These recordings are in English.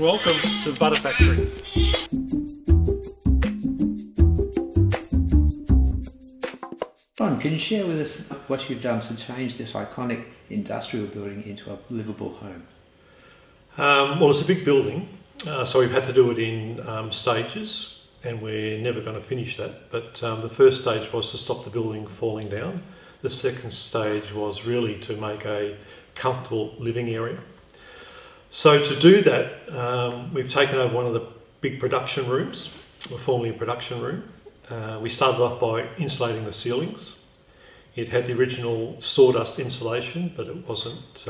Welcome to the Butter Factory. Ron, can you share with us what you've done to change this iconic industrial building into a livable home? Well, it's a big building, so we've had to do it in stages, and we're never going to finish that. But the first stage was to stop the building falling down. The second stage was really to make a comfortable living area. So to do that, we've taken over one of the big production rooms, formerly a production room. We started off by insulating the ceilings. It had the original sawdust insulation, but it wasn't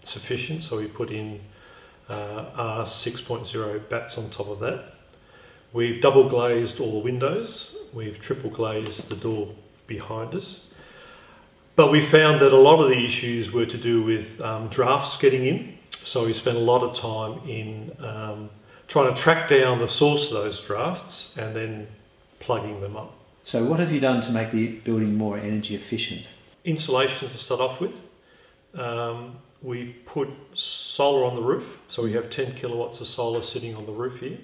sufficient, so we put in R6.0 bats on top of that. We've double glazed all the windows. We've triple glazed the door behind us. But we found that a lot of the issues were to do with drafts getting in. So we spent a lot of time in trying to track down the source of those drafts and then plugging them up. So what have you done to make the building more energy efficient? Insulation to start off with. We've put solar on the roof, so we have 10 kilowatts of solar sitting on the roof here.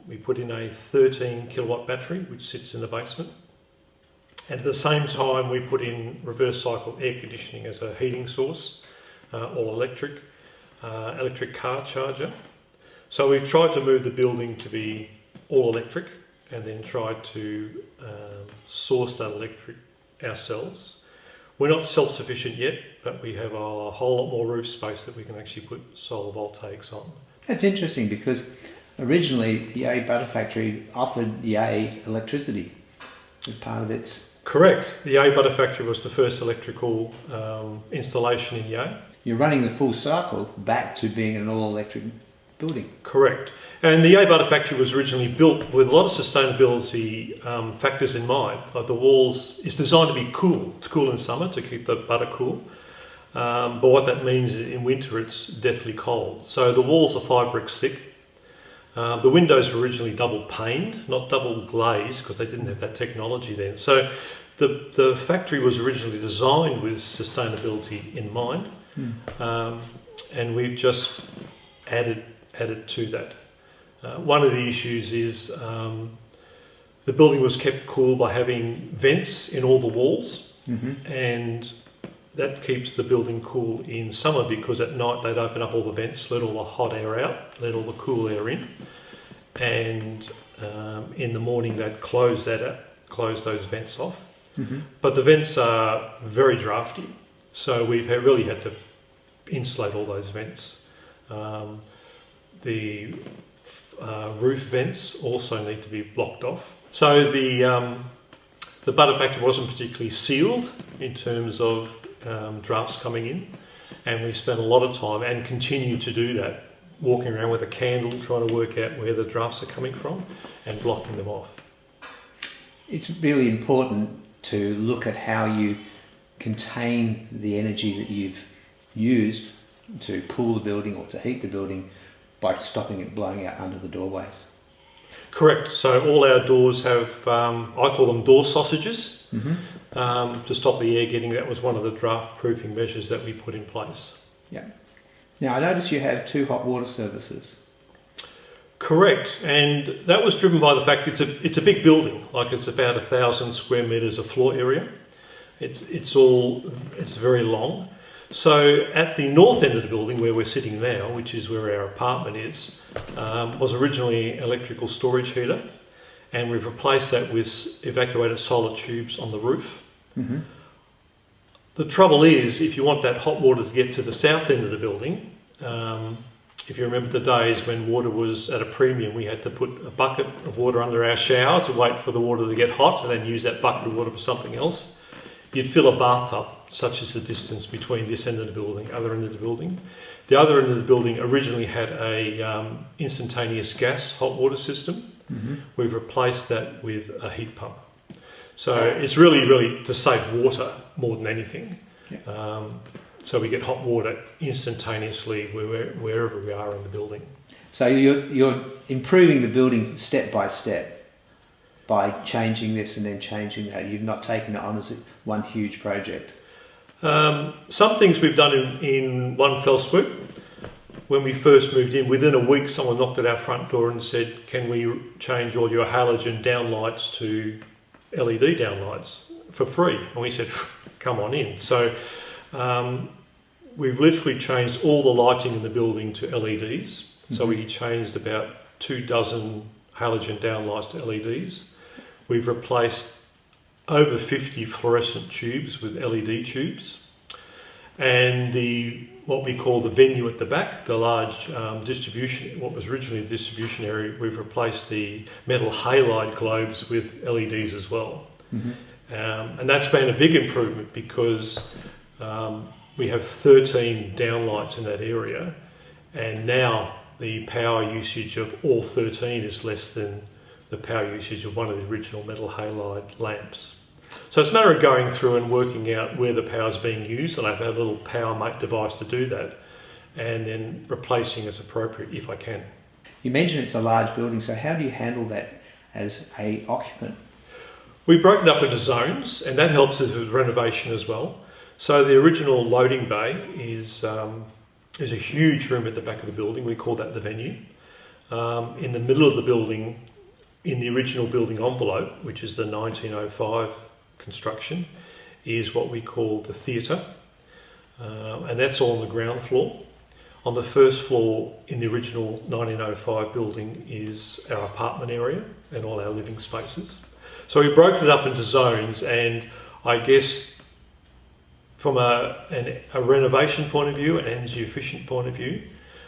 We put in a 13 kilowatt battery which sits in the basement. And at the same time we put in reverse cycle air conditioning as a heating source, all electric, electric car charger. So we've tried to move the building to be all electric and then tried to source that electric ourselves. We're not self-sufficient yet, but we have a whole lot more roof space that we can actually put solar voltaics on. That's interesting because originally the Yea Butter Factory offered Yea electricity as part of its... Correct. The Yea Butter Factory was the first electrical installation in Yea. You're running the full cycle back to being an all-electric building. Correct. And the Yea Butter Factory was originally built with a lot of sustainability factors in mind. Like the walls, it's designed to be cool. It's cool in summer to keep the butter cool. But what that means is in winter it's deathly cold. So the walls are 5 bricks thick. The windows were originally double paned, not double glazed, because they didn't have that technology then. So the factory was originally designed with sustainability in mind. And we've just added to that. One of the issues is the building was kept cool by having vents in all the walls, and that keeps the building cool in summer because at night they'd open up all the vents, let all the hot air out, let all the cool air in, and in the morning they'd close those vents off. But the vents are very drafty, so we've really had to insulate all those vents. The roof vents also need to be blocked off. So the butter factory wasn't particularly sealed in terms of drafts coming in, and we spent a lot of time and continue to do that, walking around with a candle trying to work out where the drafts are coming from and blocking them off. It's really important to look at how you contain the energy that you've used to cool the building or to heat the building by stopping it blowing out under the doorways. Correct. So all our doors have, I call them door sausages, to stop the air getting. That was one of the draft proofing measures that we put in place. Yeah. Now I notice you have 2 hot water services. Correct, and that was driven by the fact it's a big building. Like it's about 1,000 square meters of floor area. It's very long. So at the north end of the building where we're sitting now, which is where our apartment is, was originally an electrical storage heater, and we've replaced that with evacuated solar tubes on the roof. The trouble is, if you want that hot water to get to the south end of the building, if you remember the days when water was at a premium, we had to put a bucket of water under our shower to wait for the water to get hot and then use that bucket of water for something else. You'd fill a bathtub, such as the distance between this end of the building, other end of the building. The other end of the building originally had a instantaneous gas hot water system. We've replaced that with a heat pump. So it's really to save water more than anything. So we get hot water instantaneously wherever we are in the building. So you're improving the building step by step by changing this and then changing that. You've not taken it on as one huge project. Some things we've done in one fell swoop. when we first moved in, within a week someone knocked at our front door and said, can we change all your halogen downlights to LED downlights for free? And we said, come on in. So we've literally changed all the lighting in the building to LEDs. So we changed about 24 halogen downlights to LEDs. We've replaced over 50 fluorescent tubes with LED tubes. And what we call the venue at the back, the large distribution, what was originally a distribution area, we've replaced the metal halide globes with LEDs as well. And that's been a big improvement because we have 13 downlights in that area, and now the power usage of all 13 is less than the power usage of one of the original metal halide lamps. So it's a matter of going through and working out where the power is being used, and I've had a little power mate device to do that, and then replacing as appropriate if I can. You mentioned it's a large building, so how do you handle that as a occupant? We broke it up into zones, and that helps with renovation as well. So the original loading bay is a huge room at the back of the building. We call that the venue. In the middle of the building, in the original building envelope, which is the 1905 construction, is what we call the theatre, and that's all on the ground floor. On the first floor in the original 1905 building is our apartment area and all our living spaces. So we broke it up into zones, and I guess from a renovation point of view, an energy efficient point of view,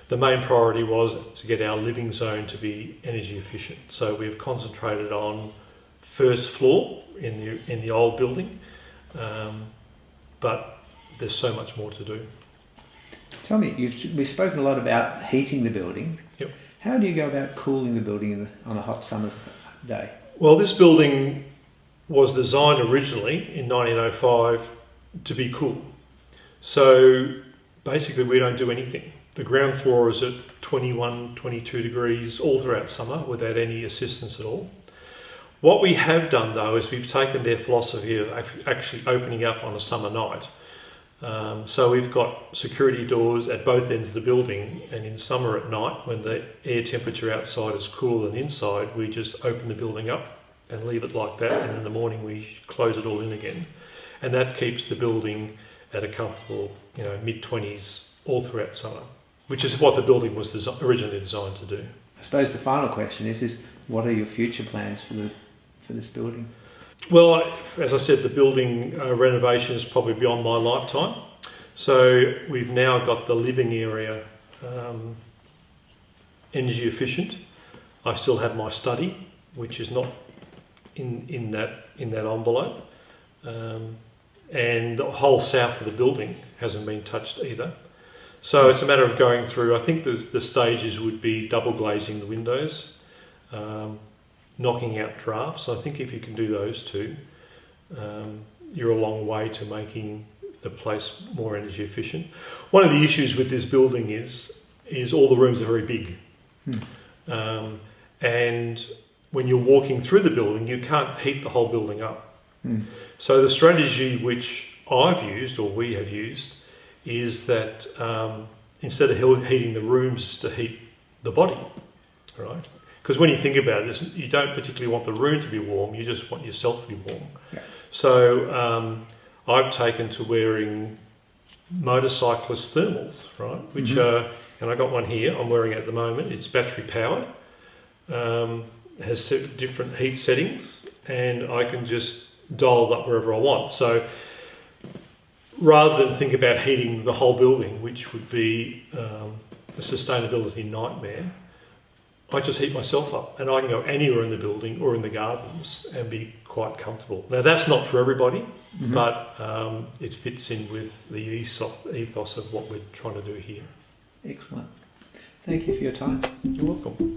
the main priority was to get our living zone to be energy efficient. So we've concentrated on first floor in the old building, but there's so much more to do. Tell me, we've spoken a lot about heating the building. Yep. How do you go about cooling the building on a hot summer's day? Well, this building was designed originally in 1905 to be cool. So basically we don't do anything. The ground floor is at 21, 22 degrees all throughout summer without any assistance at all. What we have done though is we've taken their philosophy of actually opening up on a summer night. So we've got security doors at both ends of the building, and in summer at night when the air temperature outside is cooler than inside, we just open the building up and leave it like that, and in the morning we close it all in again. And that keeps the building at a comfortable, mid-20s all throughout summer, which is what the building was originally designed to do. I suppose the final question is what are your future plans for this building? Well, as I said, the building renovation is probably beyond my lifetime. So we've now got the living area energy efficient. I still have my study, which is not in that envelope. And the whole south of the building hasn't been touched either. So it's a matter of going through. I think the stages would be double glazing the windows, knocking out drafts. I think if you can do those two, you're a long way to making the place more energy efficient. One of the issues with this building is all the rooms are very big. And when you're walking through the building, you can't heat the whole building up. So the strategy which I've used, or we have used, is that instead of heating the rooms, is to heat the body, right? Because when you think about it, you don't particularly want the room to be warm, you just want yourself to be warm. Yeah. So I've taken to wearing motorcyclist thermals, right? Which are, and I got one here, I'm wearing it at the moment, it's battery powered, has different heat settings, and I can just dial it up wherever I want. So rather than think about heating the whole building, which would be a sustainability nightmare, I just heat myself up, and I can go anywhere in the building or in the gardens and be quite comfortable. Now that's not for everybody, but it fits in with the ethos of what we're trying to do here. Excellent. Thank you for your time. You're welcome.